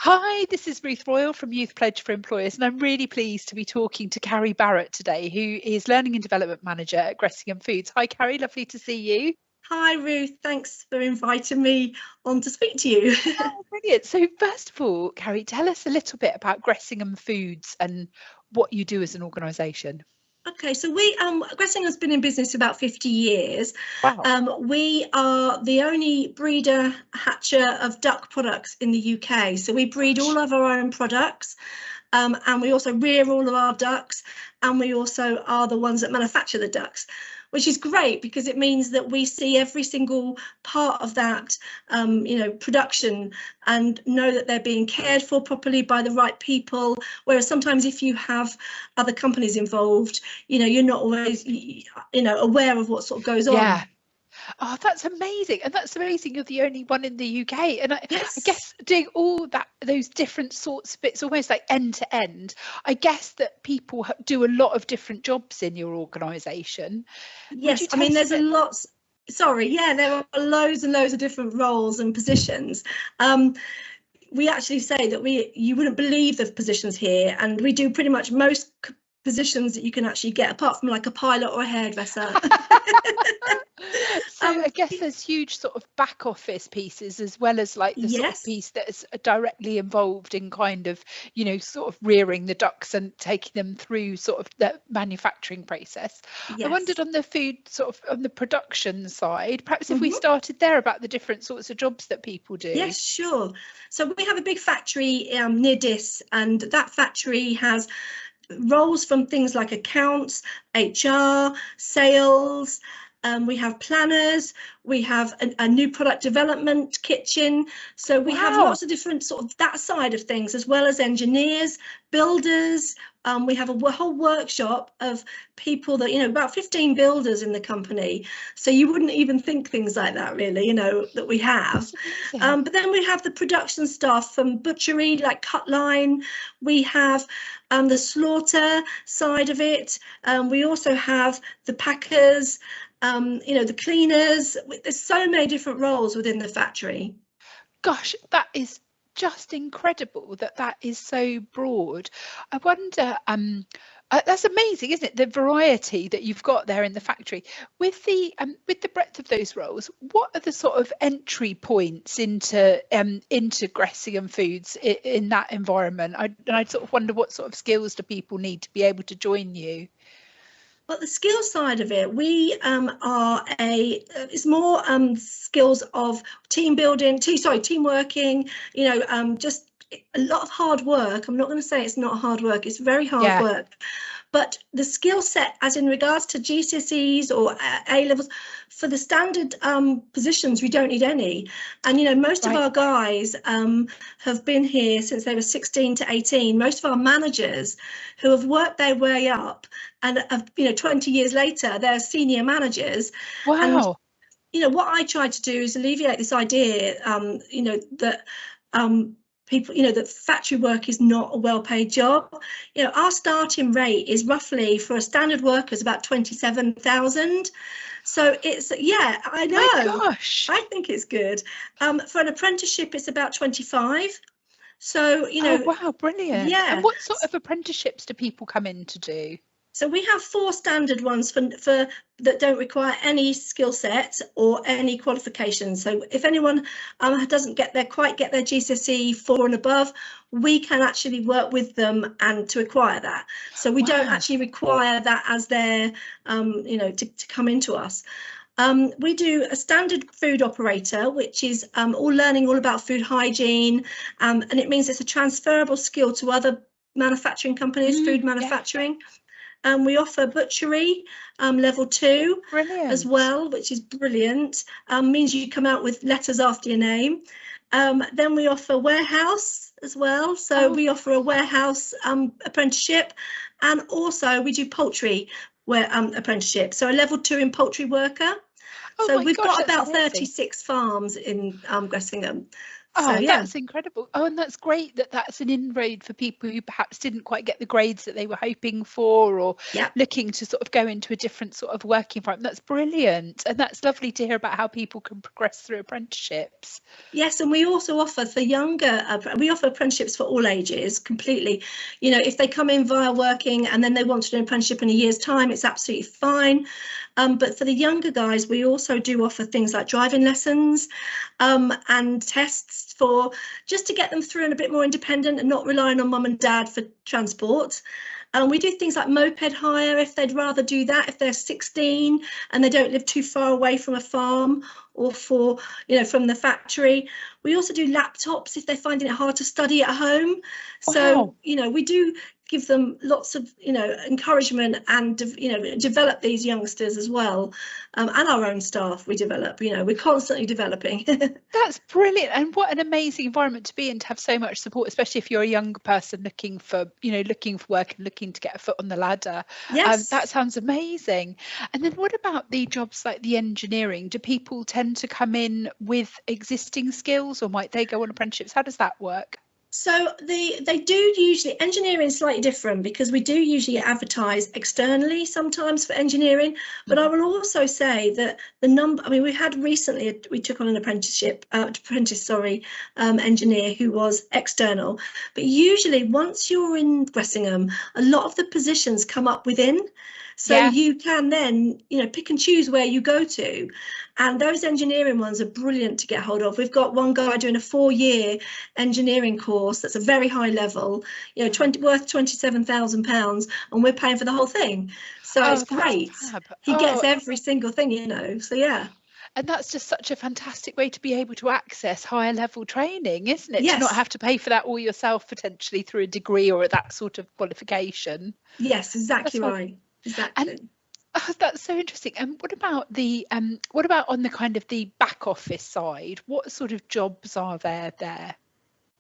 Hi, this is Ruth Royal from Youth Pledge for Employers, and I'm really pleased to be talking to Carrie Barrett today, who is Learning and Development Manager at Gressingham Foods. Hi, Carrie, lovely to see you. Hi, Ruth. Thanks for inviting me on to speak to you. Oh, brilliant. So, first of all, Carrie, tell us a little bit about Gressingham Foods and what you do as an organisation. Okay, so Gressingham's been in business about 50 years. Wow. We are the only breeder hatcher of duck products in the UK. So we breed all of our own products, and we also rear all of our ducks, and we also are the ones that manufacture the ducks, which is great because it means that we see every single part of that, production, and know that they're being cared for properly by the right people. Whereas sometimes if you have other companies involved, you're not always, aware of what sort of goes on. Yeah. Oh, that's amazing. And that's amazing. You're the only one in the UK. And I Yes. guess doing all those different sorts of bits, almost like end to end, I guess that people do a lot of different jobs in your organisation. Would Yes, you I tell mean, us a there's a bit? lot. Sorry, yeah, there are loads and loads of different roles and positions. We actually say that you wouldn't believe the positions here, and we do pretty much most positions that you can actually get, apart from like a pilot or a hairdresser. So I guess there's huge sort of back office pieces as well as like the sort of Yes, piece that is directly involved in kind of, sort of rearing the ducks and taking them through sort of the manufacturing process. I wondered yes. on the food sort of on the production side, perhaps if we Mhm. started there about the different sorts of jobs that people do. Yes, sure. So we have a big factory near Dis, and that factory has roles from things like accounts, HR, sales. We have planners, we have a new product development kitchen. So we have Wow. lots of different sort of that side of things, as well as engineers, builders. We have a whole workshop of people that, about 15 builders in the company. So you wouldn't even think things like that, really, that we have. That's amazing. But then we have the production staff from butchery, like cut line. We have the slaughter side of it. We also have the packers, the cleaners. There's so many different roles within the factory. Gosh, that is just incredible that is so broad. I wonder, that's amazing, isn't it? The variety that you've got there in the factory. With the breadth of those roles, what are the sort of entry points into Gressingham Foods in that environment? I'd sort of wonder what sort of skills do people need to be able to join you? But the skill side of it, we it's more skills of team building, team working, just a lot of hard work. I'm not going to say it's not hard work, it's very hard Yeah, work. But the skill set, as in regards to GCSEs or A levels, for the standard positions, we don't need any. And, most of right. our guys have been here since they were 16 to 18. Most of our managers who have worked their way up and, 20 years later, they're senior managers. And, Wow. what I try to do is alleviate this idea, that people, that factory work is not a well-paid job. Our starting rate is roughly for a standard worker is about 27,000. So it's, yeah, I My know. gosh. I think it's good. For an apprenticeship, it's about 25. So, Oh, wow, brilliant. And yeah. what sort of apprenticeships do people come in to do? So we have 4 standard ones for that don't require any skill set or any qualifications. So if anyone doesn't quite get their GCSE 4 and above, we can actually work with them and to acquire that. So we don't Wow. actually require that as their, to come into us. We do a standard food operator, which is all learning all about food hygiene, and it means it's a transferable skill to other manufacturing companies, food Yeah, manufacturing. We offer butchery level 2 as brilliant. well, which is brilliant. Means you come out with letters after your name. Then we offer warehouse as well. So Oh, we offer a warehouse apprenticeship, and also we do poultry apprenticeship. So a level 2 in poultry worker. oh So my we've gosh, got that's about amazing. 36 farms in Gressingham. So Oh, yeah. that's incredible. Oh, and that's great that that's an inroad for people who perhaps didn't quite get the grades that they were hoping for, or Yeah. looking to sort of go into a different sort of working environment. That's brilliant. And that's lovely to hear about how people can progress through apprenticeships. Yes, and we also offer for younger, we offer apprenticeships for all ages completely. You know, if they come in via working and then they want to do an apprenticeship in a year's time, it's absolutely fine. But for the younger guys, we also do offer things like driving lessons and tests for just to get them through and a bit more independent and not relying on mum and dad for transport. We do things like moped hire if they'd rather do that, if they're 16 and they don't live too far away from a farm or from the factory. We also do laptops if they're finding it hard to study at home. So, Wow. we do give them lots of, encouragement and, develop these youngsters as well. And our own staff we develop, we're constantly developing. That's brilliant. And what an amazing environment to be in, to have so much support, especially if you're a young person looking for work and looking to get a foot on the ladder. That Yes. sounds amazing. And then what about the jobs like the engineering? Do people tend to come in with existing skills, or might they go on apprenticeships? How does that work? So they do usually, engineering is slightly different because we do usually advertise externally sometimes for engineering, but I Mhm. will also say that the number, I mean, we had recently, we took on an engineer who was external, but usually once you're in Gressingham, a lot of the positions come up within. So Yeah. you can then, pick and choose where you go to. And those engineering ones are brilliant to get hold of. We've got one guy doing a 4-year engineering course that's a very high level, worth £27,000, and we're paying for the whole thing. So it's Oh, that's great. fab. He gets Oh, every single thing, So yeah. and that's just such a fantastic way to be able to access higher level training, isn't it? To not Yes. have to pay for that all yourself, potentially through a degree or that sort of qualification. Yes, exactly That's fab. right. And Exactly. oh, that's so interesting. And what about on the kind of the back office side? What sort of jobs are there?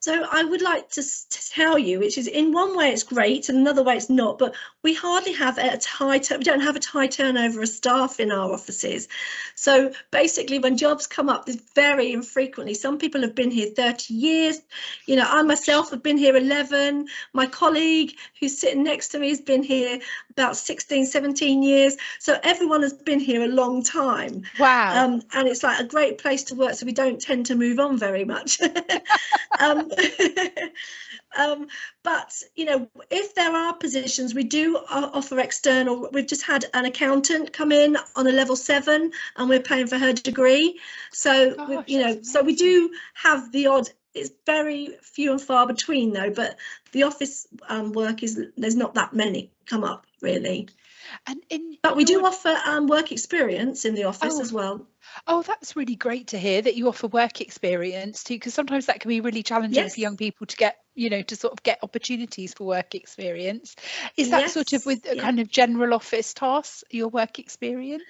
So I would like to tell you, which is in one way it's great and another way it's not, but we hardly have we don't have a high turnover of staff in our offices. So basically when jobs come up, there's very infrequently. Some people have been here 30 years. I myself have been here 11. My colleague who's sitting next to me has been here about 16, 17 years. So everyone has been here a long time. Wow. And it's like a great place to work. So we don't tend to move on very much. um, but if there are positions, we do offer external. We've just had an accountant come in on a level 7 and we're paying for her degree. So Gosh, that's so we amazing. do have the odd. It's very few and far between though, but the office work there's not that many come up really. And in But we your do offer work experience in the office oh, as well. Oh, that's really great to hear that you offer work experience too, because sometimes that can be really challenging for young Yes. people to get, to sort of get opportunities for work experience. Is that sort of Yes. with a Yeah. kind of general office tasks, your work experience?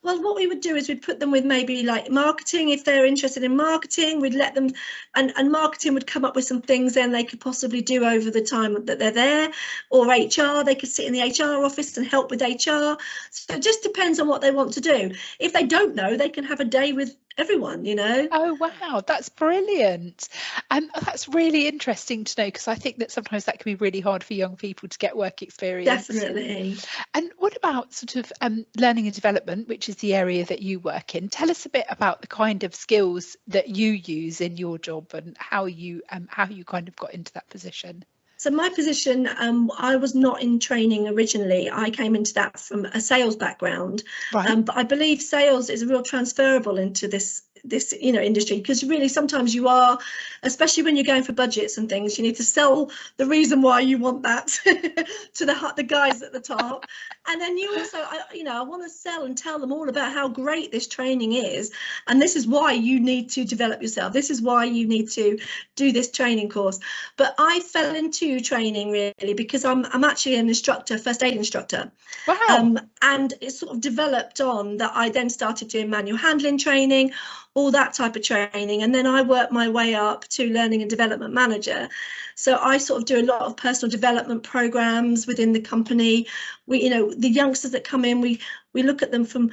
Well, what we would do is we'd put them with maybe like marketing. If they're interested in marketing, we'd let them, and marketing would come up with some things then they could possibly do over the time that they're there, or HR, they could sit in the HR office and help with HR. So it just depends on what they want to do. If they don't know, they can have a day with everyone. Oh, wow, that's brilliant. And that's really interesting to know, because I think that sometimes that can be really hard for young people to get work experience. Definitely. And what about sort of learning and development, which is the area that you work in? Tell us a bit about the kind of skills that you use in your job and how you kind of got into that position. So my position, I was not in training originally. I came into that from a sales background, Right. but I believe sales is a real transferable into this industry, because really sometimes you are, especially when you're going for budgets and things, you need to sell the reason why you want that to the guys at the top, and then you also I want to sell and tell them all about how great this training is, and this is why you need to develop yourself. This is why you need to do this training course. But I fell into training really because I'm actually an instructor, first aid instructor. Wow. And it sort of developed on that. I then started doing manual handling training, all that type of training. And then I worked my way up to learning and development manager. So I sort of do a lot of personal development programs within the company. The youngsters that come in, we look at them from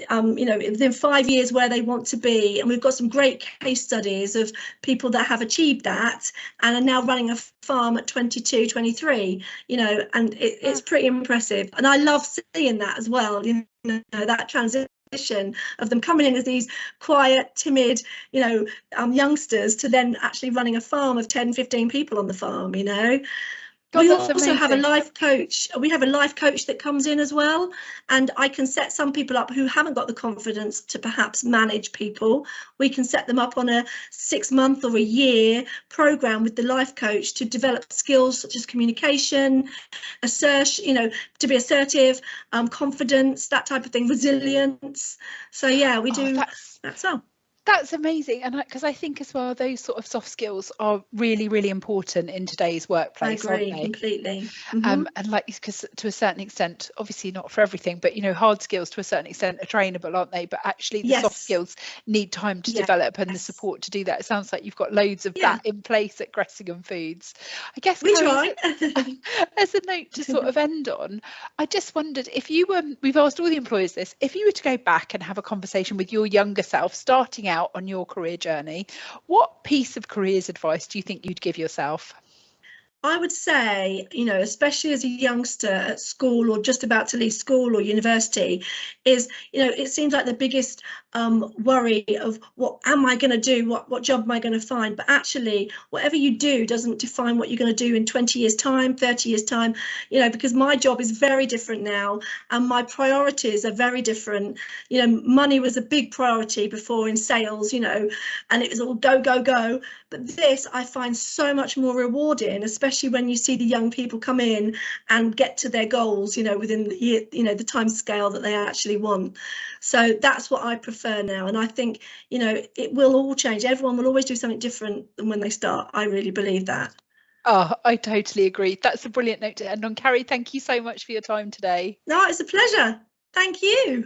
within 5 years where they want to be. And we've got some great case studies of people that have achieved that and are now running a farm at 22, 23, and it's pretty impressive. And I love seeing that as well, that transition of them coming in as these quiet, timid, youngsters to then actually running a farm of 10, 15 people on the farm. God, We that's also have a amazing. life coach. We have a life coach that comes in as well. And I can set some people up who haven't got the confidence to perhaps manage people. We can set them up on a 6-month or a year program with the life coach to develop skills such as communication, to be assertive, confidence, that type of thing, resilience. So yeah, we do that. So that's amazing. And because I think as well, those sort of soft skills are really, really important in today's workplace, I aren't agree they? completely. And because to a certain extent, obviously not for everything, but hard skills to a certain extent are trainable, aren't they? But actually the soft skills need time to develop and the support to do that. It sounds like you've got loads of that in place at Gressingham Foods. I guess, we Carrie, try. as a note to sort of end on, I just wondered if you were, we've asked all the employers this, if you were to go back and have a conversation with your younger self starting out on your career journey, what piece of careers advice do you think you'd give yourself? I would say, especially as a youngster at school or just about to leave school or university, is, it seems like the biggest worry of what am I going to do? What job am I going to find? But actually, whatever you do doesn't define what you're going to do in 20 years' time, 30 years' time, because my job is very different now and my priorities are very different. Money was a big priority before in sales, and it was all go, go, go. But this I find so much more rewarding, especially when you see the young people come in and get to their goals, within the year, the time scale that they actually want. So that's what I prefer now. And I think, it will all change. Everyone will always do something different than when they start. I really believe that. Oh, I totally agree. That's a brilliant note to end on. Carrie, thank you so much for your time today. No, it's a pleasure. Thank you.